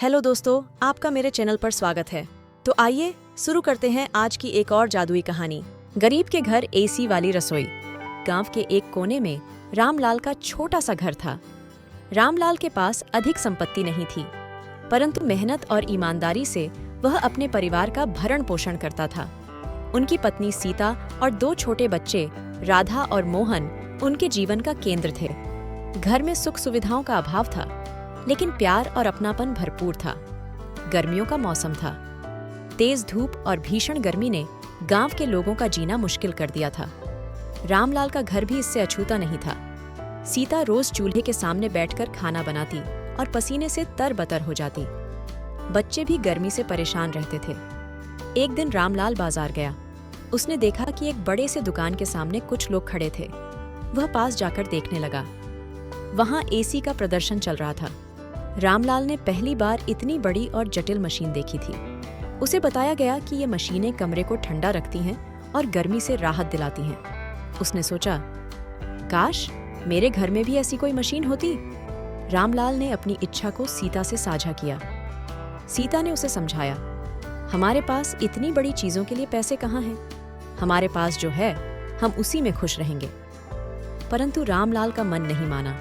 Hello दोस्तों, आपका मेरे चैनल पर स्वागत है। तो आइए शुरू करते हैं आज की एक और जादुई कहानी। गरीब के घर एसी वाली रसोई। गांव के एक कोने में रामलाल का छोटा सा घर था। रामलाल के पास अधिक संपत्ति नहीं थी, परंतु मेहनत और ईमानदारी से वह अपने परिवार का भरण पोषण करता था। उनकी पत्नी सीता और 2 छोटे बच्चे राधा और मोहन उनके जीवन का केंद्र थे। घर में सुख सुविधाओं का अभाव था, लेकिन प्यार और अपनापन भरपूर था। गर्मियों का मौसम था। तेज धूप और भीषण गर्मी ने गांव के लोगों का जीना मुश्किल कर दिया था। रामलाल का घर भी इससे अछूता नहीं था। सीता रोज चूल्हे के सामने बैठकर खाना बनाती और पसीने से तरबतर हो जाती। बच्चे भी गर्मी से परेशान रहते थे। एक दिन रामलाल बाजार गया। उसने देखा कि एक बड़े से दुकान के सामने कुछ लोग खड़े थे। वह पास जाकर देखने लगा। वहां एसी का प्रदर्शन चल रहा था। रामलाल ने पहली बार इतनी बड़ी और जटिल मशीन देखी थी। उसे बताया गया कि ये मशीनें कमरे को ठंडा रखती हैं और गर्मी से राहत दिलाती हैं। उसने सोचा, काश मेरे घर में भी ऐसी कोई मशीन होती। रामलाल ने अपनी इच्छा को सीता से साझा किया। सीता ने उसे समझाया, हमारे पास इतनी बड़ी चीजों के लिए पैसे कहाँ हैं? हमारे पास जो है हम उसी में खुश रहेंगे। परंतु रामलाल का मन नहीं माना।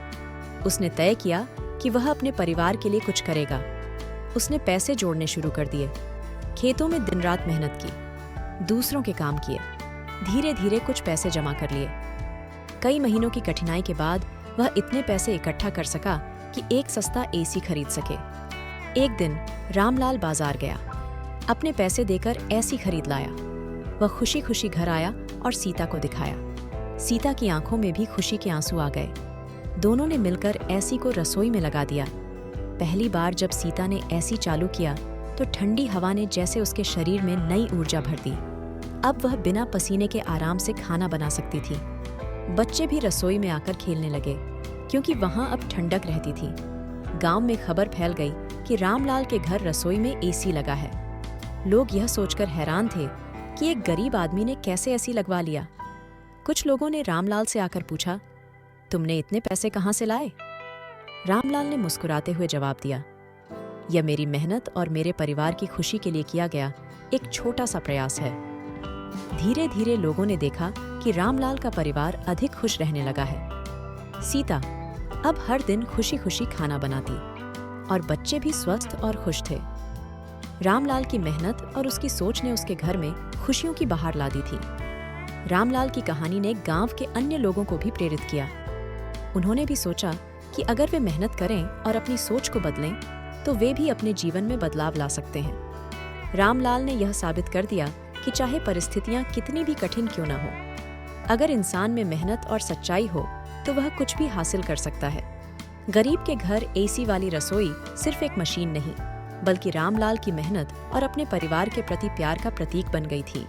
उसने तय किया कि वह अपने परिवार के लिए कुछ करेगा। उसने पैसे जोड़ने शुरू कर दिए। खेतों में दिन रात मेहनत की, दूसरों के काम किए। धीरे धीरे कुछ पैसे जमा कर लिए। कई महीनों की कठिनाई के बाद वह इतने पैसे इकट्ठा कर सका कि एक सस्ता एसी खरीद सके। एक दिन रामलाल बाजार गया। अपने पैसे देकर एसी खरीद लाया। वह खुशी खुशी घर आया और सीता को दिखाया। सीता की आंखों में भी खुशी के आंसू आ गए। दोनों ने मिलकर एसी को रसोई में लगा दिया। पहली बार जब सीता ने एसी चालू किया तो ठंडी हवा ने जैसे उसके शरीर में नई ऊर्जा भर दी। अब वह बिना पसीने के आराम से खाना बना सकती थी। बच्चे भी रसोई में आकर खेलने लगे, क्योंकि वहां अब ठंडक रहती थी। गांव में खबर फैल गई कि रामलाल के घर रसोई में एसी लगा है। लोग यह सोचकर हैरान थे कि एक गरीब आदमी ने कैसे एसी लगवा लिया। कुछ लोगों ने रामलाल से आकर पूछा, तुमने इतने पैसे कहाँ से लाए? रामलाल ने मुस्कुराते हुए जवाब दिया, यह मेरी मेहनत और मेरे परिवार की खुशी के लिए किया गया एक छोटा सा प्रयास है। धीरे धीरे लोगों ने देखा कि रामलाल का परिवार अधिक खुश रहने लगा है। सीता अब हर दिन खुशी खुशी खाना बनाती और बच्चे भी स्वस्थ और खुश थे। रामलाल की मेहनत और उसकी सोच ने उसके घर में खुशियों की बहार ला दी थी। रामलाल की कहानी ने गांव के अन्य लोगों को भी प्रेरित किया। उन्होंने भी सोचा कि अगर वे मेहनत करें और अपनी सोच को बदलें, तो वे भी अपने जीवन में बदलाव ला सकते हैं। रामलाल ने यह साबित कर दिया कि चाहे परिस्थितियां कितनी भी कठिन क्यों न हो, अगर इंसान में मेहनत और सच्चाई हो तो वह कुछ भी हासिल कर सकता है। गरीब के घर एसी वाली रसोई सिर्फ एक मशीन नहीं, बल्कि रामलाल की मेहनत और अपने परिवार के प्रति प्यार का प्रतीक बन गई थी।